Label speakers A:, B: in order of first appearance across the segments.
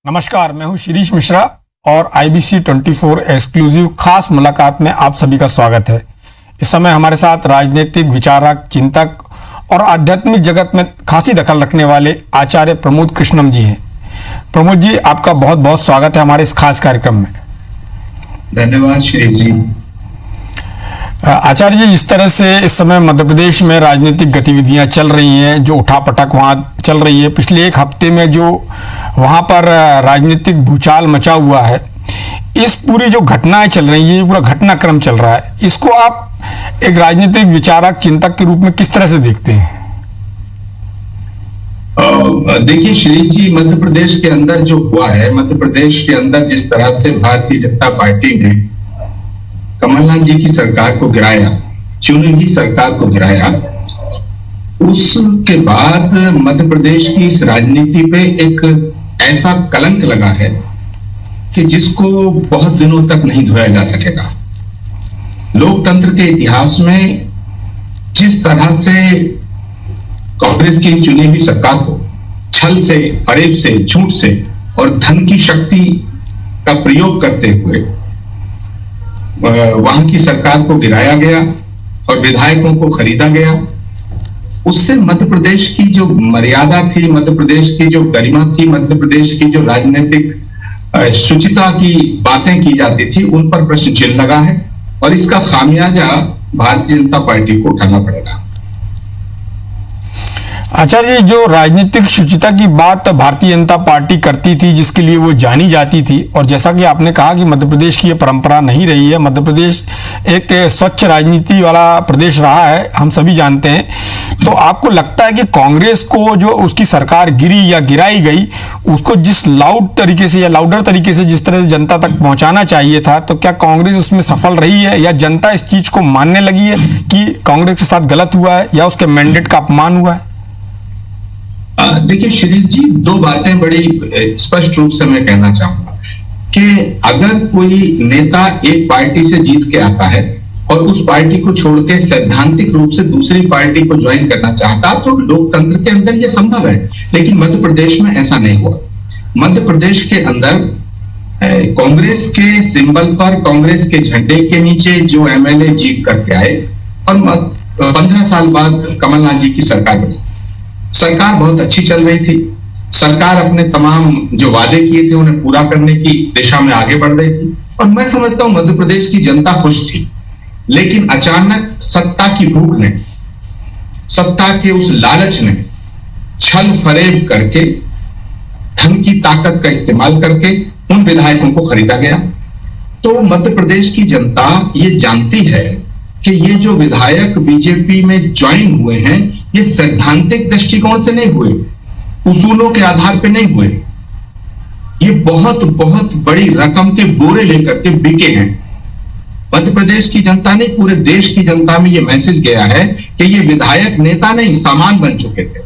A: नमस्कार, मैं हूं शिरीष मिश्रा और IBC 24 एक्सक्लूसिव खास मुलाकात में आप सभी का स्वागत है। इस समय हमारे साथ राजनीतिक विचारक, चिंतक और आध्यात्मिक जगत में खासी दखल रखने वाले आचार्य प्रमोद कृष्णम जी हैं। प्रमोद जी, आपका बहुत बहुत स्वागत है हमारे इस खास कार्यक्रम में।
B: धन्यवाद शिरीष जी।
A: आचार्य जी, जिस तरह से इस समय मध्य प्रदेश में राजनीतिक गतिविधियां चल रही हैं, जो उठापटक वहां चल रही है, पिछले एक हफ्ते में जो वहां पर राजनीतिक भूचाल मचा हुआ है, इस पूरी जो घटनाएं चल रही है, ये पूरा घटनाक्रम चल रहा है, इसको आप एक राजनीतिक विचारक, चिंतक के रूप में किस तरह से देखते हैं?
B: देखिए शिरीष जी, मध्य प्रदेश के अंदर जो हुआ है, मध्य प्रदेश के अंदर जिस तरह से भारतीय जनता पार्टी ने कमलनाथ जी की सरकार को गिराया, चुनी हुई सरकार को गिराया, उसके बाद मध्य प्रदेश की इस राजनीति पे एक ऐसा कलंक लगा है कि जिसको बहुत दिनों तक नहीं धोया जा सकेगा। लोकतंत्र के इतिहास में जिस तरह से कांग्रेस की चुनी हुई सरकार को छल से, फरेब से, झूठ से और धन की शक्ति का प्रयोग करते हुए वहां की सरकार को गिराया गया और विधायकों को खरीदा गया, उससे मध्य प्रदेश की जो मर्यादा थी, मध्य प्रदेश की जो गरिमा थी, मध्य प्रदेश की जो राजनीतिक शुचिता की बातें की जाती थी, उन पर प्रश्न चिन्ह लगा है और इसका खामियाजा भारतीय जनता पार्टी को उठाना पड़ेगा।
A: आचार्य जी, जो राजनीतिक शुचिता की बात भारतीय जनता पार्टी करती थी, जिसके लिए वो जानी जाती थी, और जैसा कि आपने कहा कि मध्य प्रदेश की ये परंपरा नहीं रही है, मध्य प्रदेश एक स्वच्छ राजनीति वाला प्रदेश रहा है, हम सभी जानते हैं, तो आपको लगता है कि कांग्रेस को जो उसकी सरकार गिरी या गिराई गई, उसको जिस लाउड तरीके से या लाउडर तरीके से जिस तरह से जनता तक पहुंचाना चाहिए था, तो क्या कांग्रेस उसमें सफल रही है या जनता इस चीज को मानने लगी है कि कांग्रेस के साथ गलत हुआ है या उसके मैंडेट का अपमान हुआ है?
B: देखिए शिरीष जी, दो बातें बड़ी स्पष्ट रूप से मैं कहना चाहूंगा कि अगर कोई नेता एक पार्टी से जीत के आता है और उस पार्टी को छोड़ के सैद्धांतिक रूप से दूसरी पार्टी को ज्वाइन करना चाहता, तो लोकतंत्र के अंदर यह संभव है, लेकिन मध्य प्रदेश में ऐसा नहीं हुआ। मध्य प्रदेश के अंदर कांग्रेस के सिंबल पर, कांग्रेस के झंडे के नीचे जो MLA जीत करके आए और 15 साल बाद कमलनाथ जी की सरकार बनी। सरकार बहुत अच्छी चल रही थी, सरकार अपने तमाम जो वादे किए थे उन्हें पूरा करने की दिशा में आगे बढ़ रही थी और मैं समझता हूं मध्य प्रदेश की जनता खुश थी। लेकिन अचानक सत्ता की भूख ने, सत्ता के उस लालच ने छल फरेब करके, धन की ताकत का इस्तेमाल करके उन विधायकों को खरीदा गया। तो मध्य प्रदेश की जनता ये जानती है कि ये जो विधायक बीजेपी में ज्वाइन हुए हैं, ये सैद्धांतिक दृष्टिकोण से नहीं हुए, उसूलों के आधार पर नहीं हुए, ये बहुत बहुत बड़ी रकम के बोरे लेकर के बिके हैं। मध्य प्रदेश की जनता ने, पूरे देश की जनता में ये मैसेज गया है कि ये विधायक नेता नहीं, सामान बन चुके थे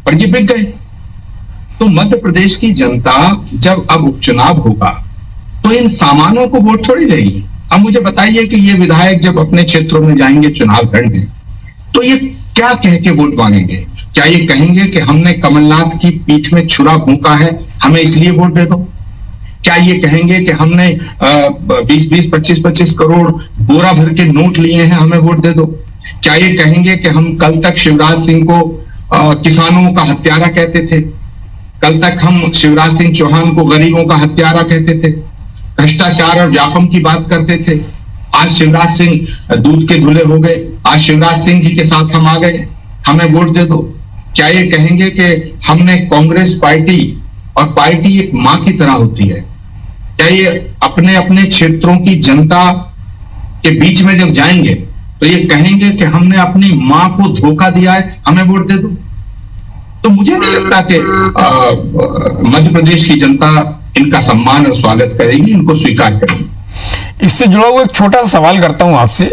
B: और ये बिक गए। तो मध्य प्रदेश की जनता जब अब उपचुनाव होगा तो इन सामानों को वोट थोड़ी देगी। अब मुझे बताइए कि ये विधायक जब अपने क्षेत्रों में जाएंगे चुनाव लड़ने, तो ये क्या कह के वोट मांगेंगे? क्या ये कहेंगे कि हमने कमलनाथ की पीठ में छुरा फूंका है, हमें इसलिए वोट दे दो? क्या ये कहेंगे कि हमने 20-20, 25-25 करोड़ बोरा भर के नोट लिए हैं, हमें वोट दे दो? क्या ये कहेंगे कि हम कल तक शिवराज सिंह को किसानों का हत्यारा कहते थे, कल तक हम शिवराज सिंह चौहान को गरीबों का हत्यारा कहते थे, भ्रष्टाचार और व्यापम की बात करते थे, आज शिवराज सिंह दूध के धुले हो गए, आज शिवराज सिंह जी के साथ हम आ गए, हमें वोट दे दो? क्या ये कहेंगे कि हमने कांग्रेस पार्टी, और पार्टी एक मां की तरह होती है, क्या ये अपने अपने क्षेत्रों की जनता के बीच में जब जाएंगे तो ये कहेंगे कि हमने अपनी मां को धोखा दिया है, हमें वोट दे दो? तो मुझे नहीं लगता कि मध्य प्रदेश की जनता इनका सम्मान और स्वागत करेगी, इनको स्वीकार करेगी।
A: इससे जुड़ा हुआ एक छोटा सा सवाल करता हूं आपसे।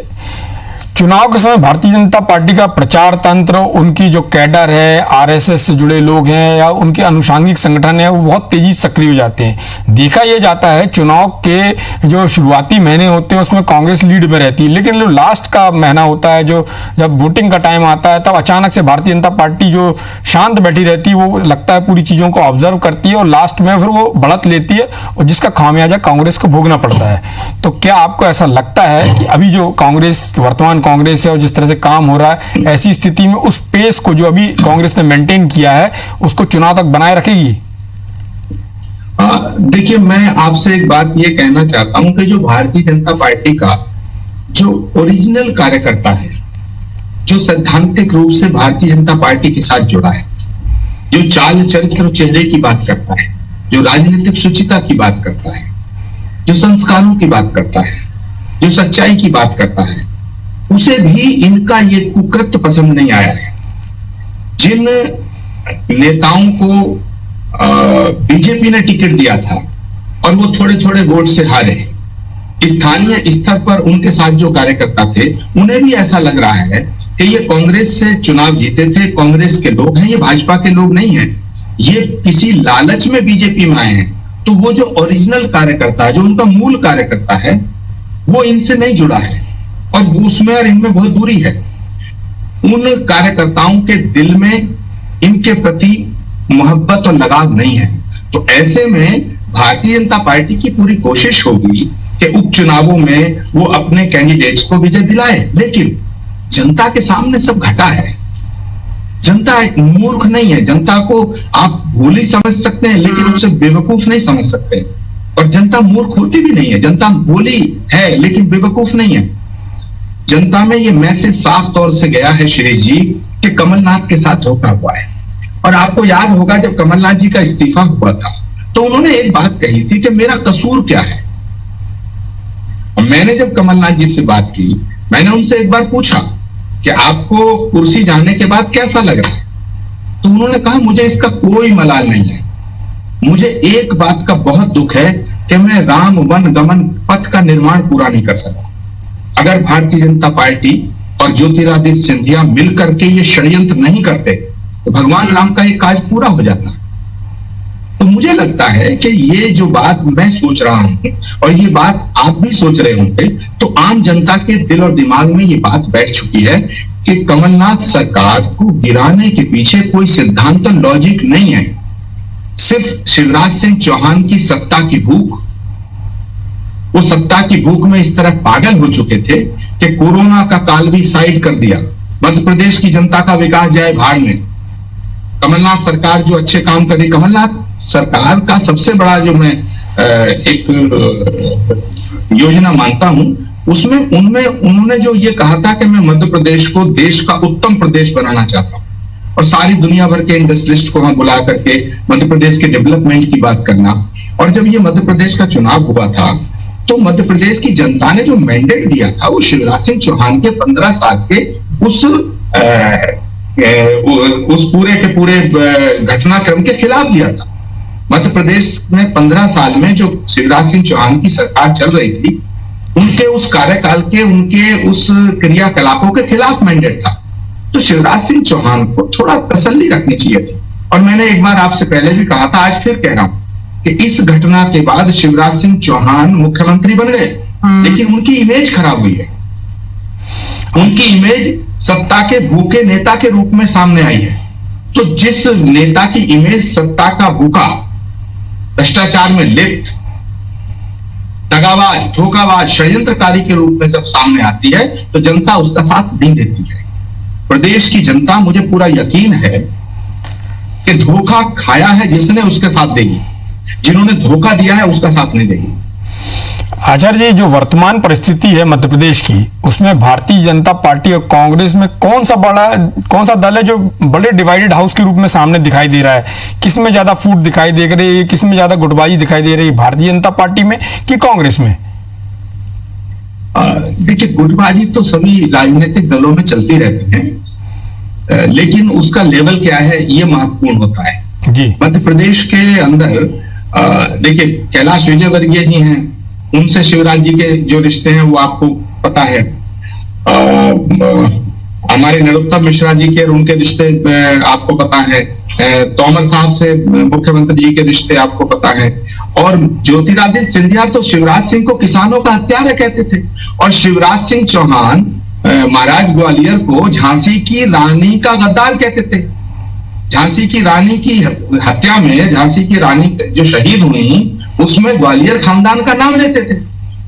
A: चुनाव के समय भारतीय जनता पार्टी का प्रचार तंत्र, उनकी जो कैडर है, आरएसएस से जुड़े लोग हैं या उनके अनुषांगिक संगठन है, वो बहुत तेजी से सक्रिय हो जाते हैं। देखा यह जाता है चुनाव के जो शुरुआती महीने होते हैं उसमें कांग्रेस लीड में रहती है, लेकिन जो लास्ट का महीना होता है, जो जब वोटिंग का टाइम आता है, तब अचानक से भारतीय जनता पार्टी जो शांत बैठी रहती है, वो लगता है पूरी चीजों को ऑब्जर्व करती है और लास्ट में फिर वो बढ़त लेती है और जिसका खामियाजा कांग्रेस को भोगना पड़ता है। तो क्या आपको ऐसा लगता है कि अभी जो कांग्रेस, वर्तमान कांग्रेस है और जिस तरह से काम हो रहा है, ऐसी स्थिति में उस पेस को जो अभी कांग्रेस ने मेंटेन किया है उसको चुनाव तक बनाए रखेगी?
B: देखिए, मैं आपसे एक बात ये कहना चाहता हूं कि जो भारतीय जनता पार्टी का जो ओरिजिनल कार्यकर्ता है, जो सैद्धांतिक रूप से भारतीय जनता पार्टी के साथ जुड़ा है, जो चाल चरित्र और चेहरे की बात करता है, जो राजनीतिक शुचिता की बात करता है, जो संस्कारों की बात करता है, जो सच्चाई की बात करता है, उसे भी इनका ये कुकृत्य पसंद नहीं आया है। जिन नेताओं को बीजेपी ने टिकट दिया था और वो थोड़े थोड़े वोट से हारे, स्थानीय स्तर पर उनके साथ जो कार्यकर्ता थे, उन्हें भी ऐसा लग रहा है कि ये कांग्रेस से चुनाव जीते थे, कांग्रेस के लोग हैं, ये भाजपा के लोग नहीं हैं, ये किसी लालच में बीजेपी में आए हैं। तो वो जो ओरिजिनल कार्यकर्ता है, जो उनका मूल कार्यकर्ता है, वो इनसे नहीं जुड़ा है और वो उसमें और इनमें बहुत दूरी है। उन कार्यकर्ताओं के दिल में इनके प्रति मोहब्बत और लगाव नहीं है। तो ऐसे में भारतीय जनता पार्टी की पूरी कोशिश होगी कि उपचुनावों में वो अपने कैंडिडेट्स को विजय दिलाए, लेकिन जनता के सामने सब घटा है। जनता एक मूर्ख नहीं है, जनता को आप भोली समझ सकते हैं लेकिन उसे बेवकूफ नहीं समझ सकते, और जनता मूर्ख होती भी नहीं है, जनता भोली है लेकिन बेवकूफ नहीं है। जनता में ये मैसेज साफ तौर से गया है शिरीष जी कि कमलनाथ के साथ धोखा हुआ है। और आपको याद होगा जब कमलनाथ जी का इस्तीफा हुआ था तो उन्होंने एक बात कही थी कि मेरा कसूर क्या है। और मैंने जब कमलनाथ जी से बात की, मैंने उनसे एक बार पूछा कि आपको कुर्सी जाने के बाद कैसा लग रहा है, तो उन्होंने कहा मुझे इसका कोई मलाल नहीं है, मुझे एक बात का बहुत दुख है कि मैं राम वन गमन पथ का निर्माण पूरा नहीं कर सका। अगर भारतीय जनता पार्टी और ज्योतिरादित्य सिंधिया मिलकर के ये षड्यंत्र नहीं करते तो भगवान राम का एक काज पूरा हो जाता। तो मुझे लगता है कि ये जो बात मैं सोच रहा हूं और ये बात आप भी सोच रहे होंगे, तो आम जनता के दिल और दिमाग में ये बात बैठ चुकी है कि कमलनाथ सरकार को गिराने के पीछे कोई सिद्धांत और लॉजिक नहीं है, सिर्फ शिवराज सिंह चौहान की सत्ता की भूख। वो सत्ता की भूख में इस तरह पागल हो चुके थे कि कोरोना का काल भी साइड कर दिया। मध्य प्रदेश की जनता का विकास जाए भाड़ में। कमलनाथ सरकार जो अच्छे काम कर रही, कमलनाथ सरकार का सबसे बड़ा जो मैं एक योजना मानता हूं, उसमें उन्होंने जो ये कहा था कि मैं मध्य प्रदेश को देश का उत्तम प्रदेश बनाना चाहता हूं और सारी दुनिया भर के इंडस्ट्रियलिस्ट को वहां बुला करके मध्य प्रदेश के डेवलपमेंट की बात करना। और जब ये मध्य प्रदेश का चुनाव हुआ था तो मध्य प्रदेश की जनता ने जो मैंडेट दिया था वो शिवराज सिंह चौहान के 15 साल के उस पूरे के पूरे घटनाक्रम के खिलाफ दिया था। मध्य प्रदेश में 15 साल में जो शिवराज सिंह चौहान की सरकार चल रही थी, उनके उस कार्यकाल के, उनके उस क्रियाकलापों के खिलाफ मैंडेट था। तो शिवराज सिंह चौहान को थोड़ा तसल्ली रखनी चाहिए थी। और मैंने एक बार आपसे पहले भी कहा था, आज फिर कह रहा हूं कि इस घटना के बाद शिवराज सिंह चौहान मुख्यमंत्री बन गए, लेकिन उनकी इमेज खराब हुई है। उनकी इमेज सत्ता के भूखे नेता के रूप में सामने आई है। तो जिस नेता की इमेज सत्ता का भूखा, भ्रष्टाचार में लिप्त, दगाबाज, धोखाबाज, षड्यंत्रकारी के रूप में जब सामने आती है तो जनता उसका साथ नहीं देती है। प्रदेश की जनता, मुझे पूरा यकीन है कि धोखा खाया है जिसने उसके साथ देगी, जिन्होंने धोखा दिया है उसका साथ नहीं देगी।
A: आचार्य जी, जो वर्तमान परिस्थिति है मध्य प्रदेश की, उसमें भारतीय जनता पार्टी और कांग्रेस में कौन सा दल है जो बड़े डिवाइडेड हाउस के रूप में सामने दिखाई दे रहा है? किस में ज्यादा फूट दिखाई दे रही है, किस में ज्यादा गुटबाजी दिखाई दे रही है, भारतीय जनता पार्टी में कि कांग्रेस में?
B: देखिए, गुटबाजी तो सभी राजनीतिक दलों में चलती रहती है, लेकिन उसका लेवल क्या है ये महत्वपूर्ण होता है
A: जी।
B: मध्य प्रदेश के अंदर देखिए, कैलाश विजयवर्गीय जी हैं, उनसे शिवराज जी के जो रिश्ते हैं वो आपको पता है। हमारे नरोत्तम मिश्रा जी के और उनके रिश्ते आपको पता है, तोमर साहब से मुख्यमंत्री जी के रिश्ते आपको पता है, और ज्योतिरादित्य सिंधिया तो शिवराज सिंह को किसानों का हत्यारा कहते थे, और शिवराज सिंह चौहान महाराज ग्वालियर को झांसी की रानी का गद्दार कहते थे। झांसी की रानी की हत्या में, झांसी की रानी जो शहीद हुई उसमें ग्वालियर खानदान का नाम लेते थे।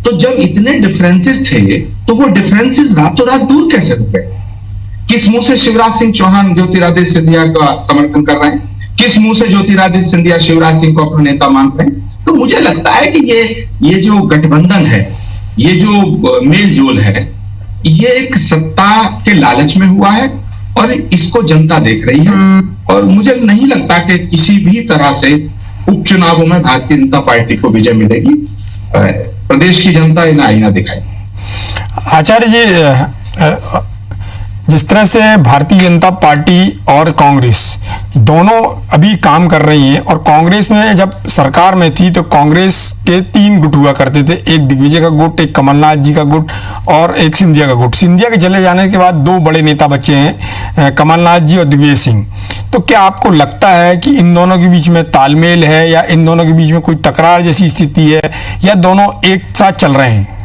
B: तो जब इतने डिफरेंसेस थे तो वो डिफरेंसेस रातों रात दूर कैसे हो गए? किस मुंह से शिवराज सिंह चौहान ज्योतिरादित्य सिंधिया का समर्थन कर रहे हैं? किस मुंह से ज्योतिरादित्य सिंधिया शिवराज सिंह को अपना नेता मानते हैं? तो मुझे लगता है कि ये जो गठबंधन है, ये जो मेल जोल है, ये एक सत्ता के लालच में हुआ है और इसको जनता देख रही है। और मुझे नहीं लगता कि किसी भी तरह से उपचुनावों में भारतीय जनता पार्टी को विजय मिलेगी। प्रदेश की जनता इन्हें आईना दिखाएगी।
A: आचार्य जी, जिस तरह से भारतीय जनता पार्टी और कांग्रेस दोनों अभी काम कर रही हैं, और कांग्रेस में जब सरकार में थी तो कांग्रेस के 3 गुट हुआ करते थे, एक दिग्विजय का गुट, एक कमलनाथ जी का गुट और एक सिंधिया का गुट। सिंधिया के चले जाने के बाद 2 बड़े नेता बचे हैं, कमलनाथ जी और दिग्विजय सिंह। तो क्या आपको लगता है कि इन दोनों के बीच में तालमेल है, या इन दोनों के बीच में कोई तकरार जैसी स्थिति है, या दोनों एक साथ चल रहे हैं?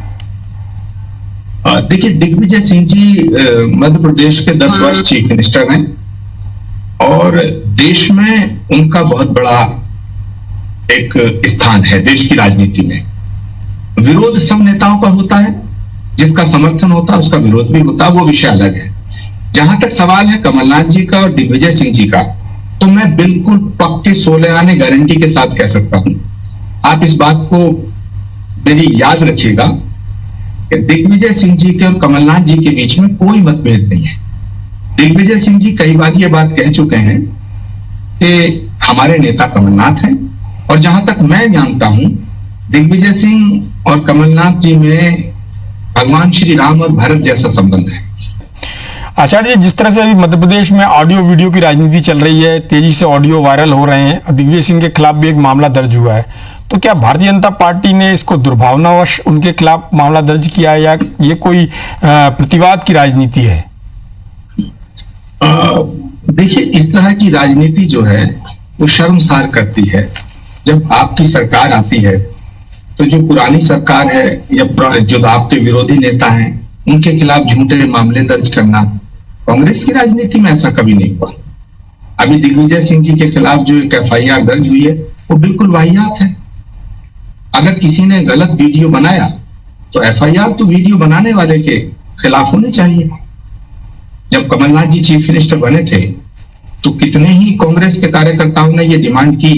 B: देखिए, दिग्विजय सिंह जी मध्य प्रदेश के 10 वर्ष चीफ मिनिस्टर हैं और देश में उनका बहुत बड़ा एक स्थान है देश की राजनीति में। विरोध सब नेताओं का होता है, जिसका समर्थन होता है उसका विरोध भी होता है, वो विषय अलग है। जहां तक सवाल है कमलनाथ जी का और दिग्विजय सिंह जी का, तो मैं बिल्कुल पक्के 16 आने गारंटी के साथ कह सकता हूं। आप इस बात को मेरी याद रखिएगा कि दिग्विजय सिंह जी के और कमलनाथ जी के बीच में कोई मतभेद नहीं है। दिग्विजय सिंह जी कई बार ये बात कह चुके हैं कि हमारे नेता कमलनाथ हैं, और जहां तक मैं जानता हूं दिग्विजय सिंह और कमलनाथ जी में भगवान श्री राम और भरत जैसा संबंध है।
A: आचार्य जी, जिस तरह से अभी मध्य प्रदेश में ऑडियो वीडियो की राजनीति चल रही है, तेजी से ऑडियो वायरल हो रहे हैं, दिग्विजय सिंह के खिलाफ भी एक मामला दर्ज हुआ है, तो क्या भारतीय जनता पार्टी ने इसको दुर्भावनावश उनके खिलाफ मामला दर्ज किया है, या ये कोई प्रतिवाद की राजनीति है?
B: देखिए, इस तरह की राजनीति जो है वो शर्मसार करती है। जब आपकी सरकार आती है तो जो पुरानी सरकार है या जो आपके विरोधी नेता हैं उनके खिलाफ झूठे मामले दर्ज करना, कांग्रेस की राजनीति में ऐसा कभी नहीं हुआ। अभी दिग्विजय सिंह जी के खिलाफ जो एक FIR दर्ज हुई है वो बिल्कुल वाहियात है। अगर किसी ने गलत वीडियो बनाया तो FIR तो वीडियो बनाने वाले के खिलाफ होनी चाहिए। जब कमलनाथ जी चीफ मिनिस्टर बने थे तो कितने ही कांग्रेस के कार्यकर्ताओं ने यह डिमांड की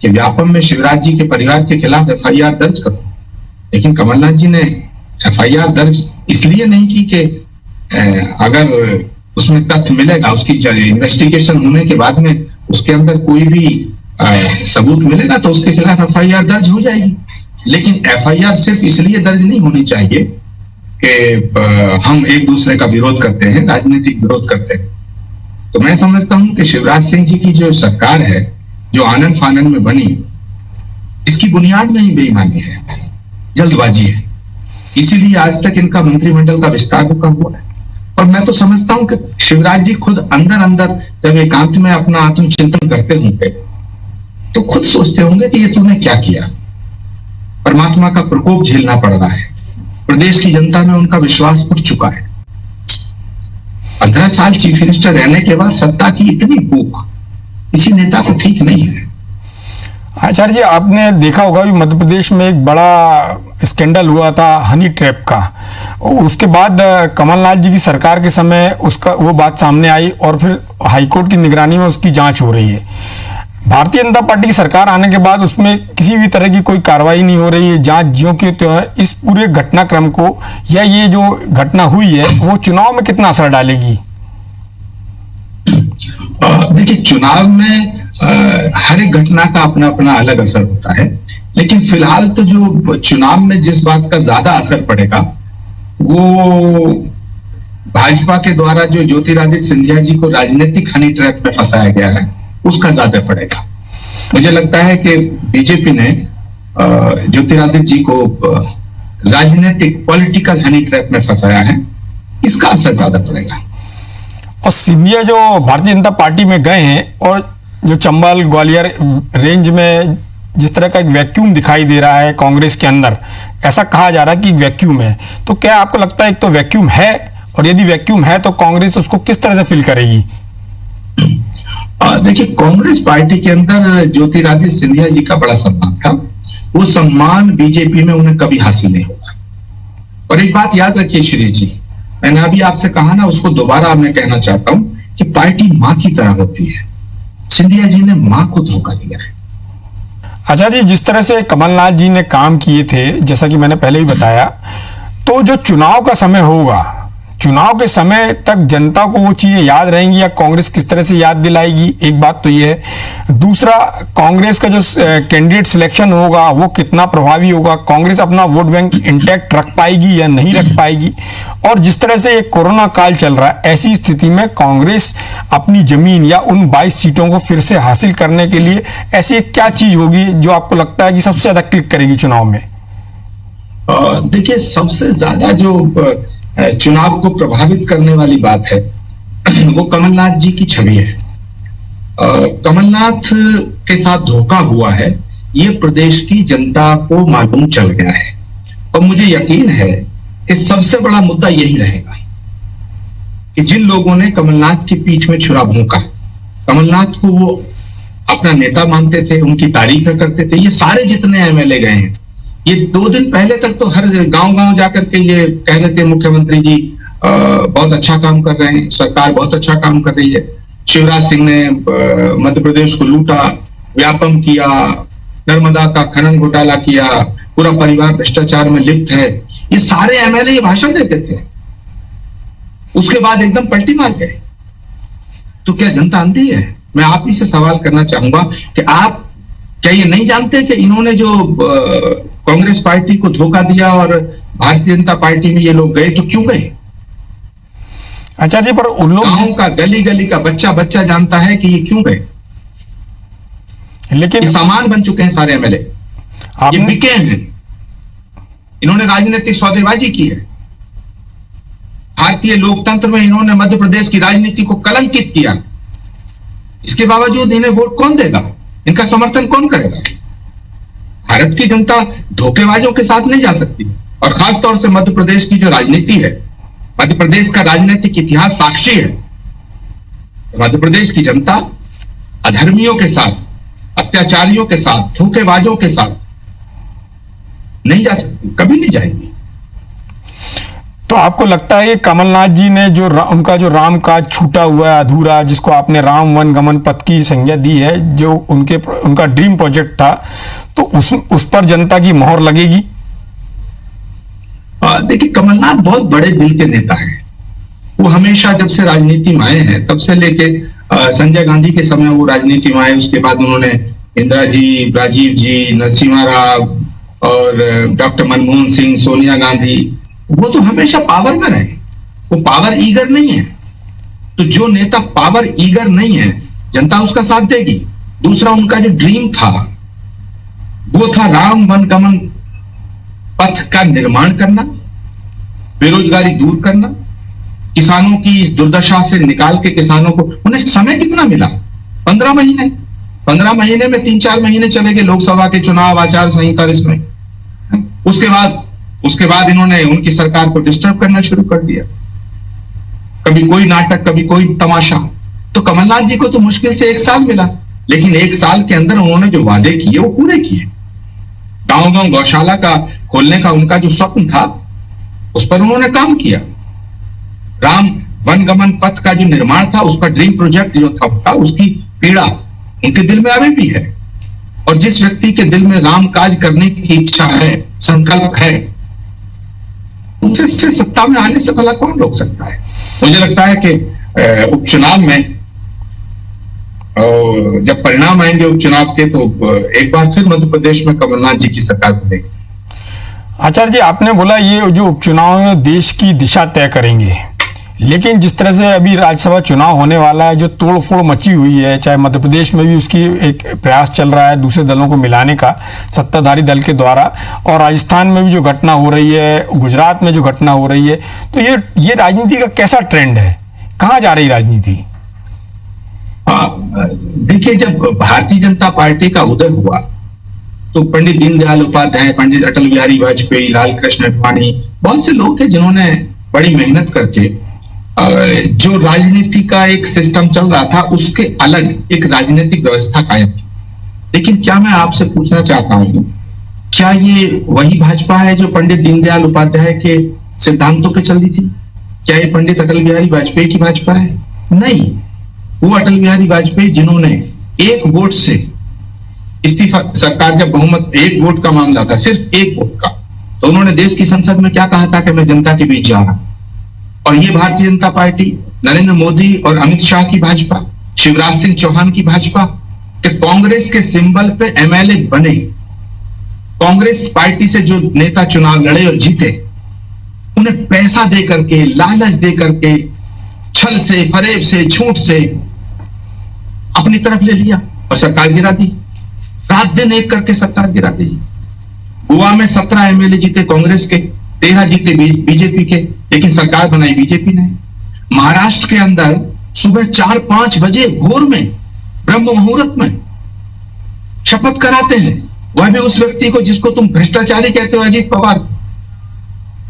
B: कि व्यापम में शिवराज जी के परिवार के खिलाफ FIR दर्ज करो, लेकिन कमलनाथ जी ने FIR दर्ज इसलिए नहीं की कि अगर उसमें तथ्य मिलेगा, उसकी इन्वेस्टिगेशन होने के बाद में उसके अंदर कोई भी सबूत मिलेगा तो उसके खिलाफ FIR दर्ज हो जाएगी। लेकिन FIR सिर्फ इसलिए दर्ज नहीं होनी चाहिए कि हम एक दूसरे का विरोध करते हैं, राजनीतिक विरोध करते हैं। तो मैं समझता हूं कि शिवराज सिंह जी की जो सरकार है, जो आनन फानन में बनी, इसकी बुनियाद में ही बेईमानी है, जल्दबाजी है। इसीलिए आज तक इनका मंत्रिमंडल का विस्तार रुका हुआ है। और मैं तो समझता हूं कि शिवराज जी खुद अंदर अंदर जब एकांत में अपना आत्मचिंतन करते होंगे तो खुद सोचते होंगे कि ये तूने क्या किया। परमात्मा का प्रकोप झेलना पड़ रहा है, प्रदेश की जनता में उनका विश्वास उठ चुका है। 15 साल चीफ मिनिस्टर रहने के बाद सत्ता की इतनी भूख किसी नेता को ठीक नहीं है।
A: आचार्य जी, आपने देखा होगा कि मध्य प्रदेश में एक बड़ा स्कैंडल हुआ था हनी ट्रैप का। उसके बाद कमलनाथ जी की सरकार के समय उसका वो बात सामने आई और फिर हाईकोर्ट की निगरानी में उसकी जांच हो रही है। भारतीय जनता पार्टी की सरकार आने के बाद उसमें किसी भी तरह की कोई कार्रवाई नहीं हो रही है, जांच ज्यों की त्यों है। इस पूरे घटनाक्रम को या ये जो घटना हुई है वो चुनाव में कितना असर डालेगी?
B: देखिए, चुनाव में हर एक घटना का अपना अपना अलग असर होता है, लेकिन फिलहाल तो जो चुनाव में जिस बात का ज्यादा असर पड़ेगा वो भाजपा के द्वारा जो ज्योतिरादित्य सिंधिया जी को राजनीतिक हनी ट्रैप में फंसाया गया है उसका ज्यादा पड़ेगा। मुझे लगता है कि बीजेपी ने ज्योतिरादित्य जी को राजनीतिक पॉलिटिकल हनी ट्रैप में फंसाया है इसका असर ज्यादा पड़ेगा।
A: और सिंधिया जो भारतीय जनता पार्टी में गए हैं और जो चंबल ग्वालियर रेंज में जिस तरह का एक वैक्यूम दिखाई दे रहा है कांग्रेस के अंदर, ऐसा कहा जा रहा है कि वैक्यूम है, तो क्या आपको लगता है एक तो वैक्यूम है, और यदि वैक्यूम है तो कांग्रेस उसको किस तरह से फिल करेगी?
B: देखिए, कांग्रेस पार्टी के अंदर ज्योतिरादित्य सिंधिया जी का बड़ा सम्मान था। वो सम्मान बीजेपी में उन्हें कभी हासिल नहीं होगा। और एक बात याद रखिए शिरीष जी, मैंने अभी आपसे कहा ना, उसको दोबारा मैं कहना चाहता हूं कि पार्टी मां की तरह होती है। सिंधिया जी ने मां को धोखा दिया है।
A: अच्छा जी, जिस तरह से कमलनाथ जी ने काम किए थे, जैसा कि मैंने पहले ही बताया, तो जो चुनाव का समय होगा, चुनाव के समय तक जनता को वो चीजें याद रहेंगी या कांग्रेस किस तरह से याद दिलाएगी? एक बात तो ये है। दूसरा, कांग्रेस का जो कैंडिडेट सिलेक्शन होगा वो कितना प्रभावी होगा? कांग्रेस अपना वोट बैंक इंटैक्ट रख पाएगी या नहीं रख पाएगी? और जिस तरह से एक कोरोना काल चल रहा है, ऐसी स्थिति में कांग्रेस अपनी जमीन या उन 22 सीटों को फिर से हासिल करने के लिए ऐसी क्या चीज होगी जो आपको लगता है कि सबसे ज्यादा क्लिक करेगी चुनाव में?
B: देखिए, सबसे ज्यादा जो चुनाव को प्रभावित करने वाली बात है वो कमलनाथ जी की छवि है। कमलनाथ के साथ धोखा हुआ है, ये प्रदेश की जनता को मालूम चल गया है। और मुझे यकीन है कि सबसे बड़ा मुद्दा यही रहेगा कि जिन लोगों ने कमलनाथ की पीठ में छुरा भोंका, कमलनाथ को वो अपना नेता मानते थे, उनकी तारीफ करते थे, ये सारे जितने एमएलए गए हैं, ये 2 दिन पहले तक तो हर गांव-गांव जाकर के ये कह रहे थे मुख्यमंत्री जी बहुत अच्छा काम कर रहे हैं, सरकार बहुत अच्छा काम कर रही है। शिवराज सिंह ने मध्य प्रदेश को लूटा, व्यापम किया, नर्मदा का खनन घोटाला किया, पूरा परिवार भ्रष्टाचार में लिप्त है, ये सारे एमएलए ये भाषण देते थे। उसके बाद एकदम पलटी मार गए। तो क्या जनता अंधी है? मैं आप ही से सवाल करना चाहूंगा कि आप क्या ये नहीं जानते कि इन्होंने जो कांग्रेस पार्टी को धोखा दिया और भारतीय जनता पार्टी में ये लोग गए, तो क्यों गए?
A: अच्छा जी, पर उन लोग
B: गांव का गली गली का बच्चा बच्चा जानता है कि ये क्यों गए।
A: लेकिन
B: ये सामान बन चुके हैं सारे एमएलए, ये बिके हैं। इन्होंने राजनीतिक सौदेबाजी की है। भारतीय लोकतंत्र में इन्होंने मध्य प्रदेश की राजनीति को कलंकित किया। इसके बावजूद इन्हें वोट कौन देगा? इनका समर्थन कौन करेगा? भारत की जनता धोखेबाजों के साथ नहीं जा सकती। और खासतौर से मध्य प्रदेश की जो राजनीति है, मध्य प्रदेश का राजनीतिक इतिहास साक्षी है। मध्य प्रदेश की जनता अधर्मियों के साथ, अत्याचारियों के साथ, धोखेबाजों के साथ नहीं जा सकती, कभी नहीं जाएगी।
A: तो आपको लगता है कि कमलनाथ जी ने जो उनका जो राम काज छूटा हुआ है अधूरा, जिसको आपने राम वन गमन पथ की संज्ञा दी है, जो उनका ड्रीम प्रोजेक्ट था, तो उस पर जनता की मोहर लगेगी?
B: देखिए, कमलनाथ बहुत बड़े दिल के नेता हैं। वो हमेशा जब से राजनीति में आए हैं, तब से लेके संजय गांधी के समय वो राजनीति में आए, उसके बाद उन्होंने इंदिरा जी, राजीव जी, नरसिम्हा राव और डॉक्टर मनमोहन सिंह, सोनिया गांधी, वो तो हमेशा पावर में रहे। वो पावर ईगर नहीं है। तो जो नेता पावर ईगर नहीं है, जनता उसका साथ देगी। दूसरा, उनका जो ड्रीम था वो था राम वन गमन पथ का निर्माण करना, बेरोजगारी दूर करना, किसानों की इस दुर्दशा से निकाल के किसानों को, उन्हें समय कितना मिला? 15 महीने। 15 महीने में 3-4 महीने चले गए लोकसभा के चुनाव, आचार संहिता इसमें। उसके बाद इन्होंने उनकी सरकार को डिस्टर्ब करना शुरू कर दिया। कभी कोई नाटक, कभी कोई तमाशा। तो कमलनाथ जी को तो मुश्किल से 1 साल मिला, लेकिन 1 साल के अंदर उन्होंने जो वादे किए वो पूरे किए। गांव-गांव गौशाला का खोलने का उनका जो स्वप्न था, उस पर उन्होंने काम किया। राम वन गमन पथ का जो निर्माण था, उसका ड्रीम प्रोजेक्ट जो था, उसकी पीड़ा उनके दिल में अभी भी है। और जिस व्यक्ति के दिल में राम काज करने की इच्छा है, संकल्प है, उसे सत्ता में आने से भला कौन रोक सकता है? मुझे लगता है कि उपचुनाव में जब परिणाम आएंगे उपचुनाव के, तो एक बार फिर मध्य प्रदेश में कमलनाथ जी की सरकार बनेगी।
A: आचार्य जी, आपने बोला ये जो उपचुनाव है देश की दिशा तय करेंगे, लेकिन जिस तरह से अभी राज्यसभा चुनाव होने वाला है, जो तोड़ फोड़ मची हुई है, चाहे मध्य प्रदेश में भी उसकी एक प्रयास चल रहा है दूसरे दलों को मिलाने का सत्ताधारी दल के द्वारा, और राजस्थान में भी जो घटना हो रही है, गुजरात में जो घटना हो रही है, तो ये राजनीति का कैसा ट्रेंड है, कहाँ जा रही राजनीति?
B: देखिए, जब भारतीय जनता पार्टी का उदय हुआ तो पंडित दीनदयाल उपाध्याय, पंडित अटल बिहारी वाजपेयी, लाल कृष्ण आडवाणी, बहुत से लोग थे जिन्होंने बड़ी मेहनत करके जो राजनीति का एक सिस्टम चल रहा था उसके अलग एक राजनीतिक व्यवस्था कायम की। लेकिन क्या मैं आपसे पूछना चाहता हूं, क्या ये वही भाजपा है जो पंडित दीनदयाल उपाध्याय के सिद्धांतों पे चल रही थी? क्या ये पंडित अटल बिहारी वाजपेयी की भाजपा है? नहीं, वो अटल बिहारी वाजपेयी जिन्होंने एक वोट से इस्तीफा, सरकार जब बहुमत एक वोट का मामला था, सिर्फ एक वोट का, तो उन्होंने देश की संसद में क्या कहा था कि मैं जनता के बीच जा रहा हूं। और ये भारतीय जनता पार्टी, नरेंद्र मोदी और अमित शाह की भाजपा, शिवराज सिंह चौहान की भाजपा, कि कांग्रेस के सिंबल पे एमएलए बने, कांग्रेस पार्टी से जो नेता चुनाव लड़े और जीते, उन्हें पैसा दे करके, लालच दे करके, छल से, फरेब से, झूठ से अपनी तरफ ले लिया और सरकार गिरा दी। रात दिन एक करके सरकार गिरा दी। गोवा में 17 एमएलए जीते कांग्रेस के, 13 जीते बीजेपी के, लेकिन सरकार बनाई बीजेपी ने। महाराष्ट्र के अंदर सुबह 4-5 बजे भोर में, ब्रह्म मुहूर्त में शपथ कराते हैं, वह भी उस व्यक्ति को जिसको तुम भ्रष्टाचारी कहते हो, अजीत पवार,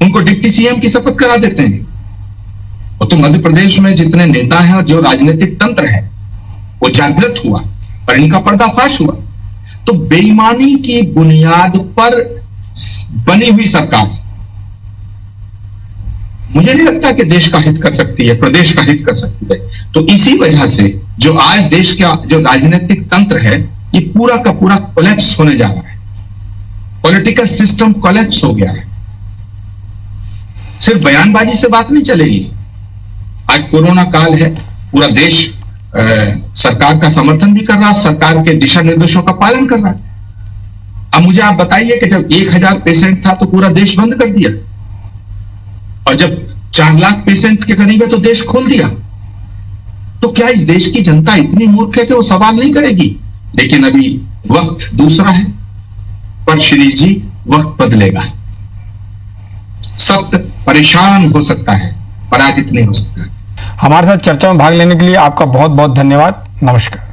B: उनको डिप्टी सीएम की शपथ करा देते हैं। और तो मध्य प्रदेश में जितने नेता हैं और जो राजनीतिक तंत्र है वो जागृत हुआ और इनका पर्दाफाश हुआ। तो बेईमानी की बुनियाद पर बनी हुई सरकार मुझे नहीं लगता कि देश का हित कर सकती है, प्रदेश का हित कर सकती है। तो इसी वजह से जो आज देश का जो राजनीतिक तंत्र है, ये पूरा का पूरा कोलैप्स होने जा रहा है। पॉलिटिकल सिस्टम कोलैप्स हो गया है। सिर्फ बयानबाजी से बात नहीं चलेगी। आज कोरोना काल है, पूरा देश सरकार का समर्थन भी कर रहा है, सरकार के दिशा निर्देशों का पालन कर रहा है। अब मुझे आप बताइए कि जब 1000 पेशेंट था तो पूरा देश बंद कर दिया, और जब 4 लाख पेशेंट के करीब है तो देश खोल दिया। तो क्या इस देश की जनता इतनी मूर्ख है कि वो सवाल नहीं करेगी? लेकिन अभी वक्त दूसरा है। पर श्री जी, वक्त बदलेगा। सत्य परेशान हो सकता है, पराजित नहीं हो सकता है।
A: हमारे साथ चर्चा में भाग लेने के लिए आपका बहुत बहुत धन्यवाद। नमस्कार।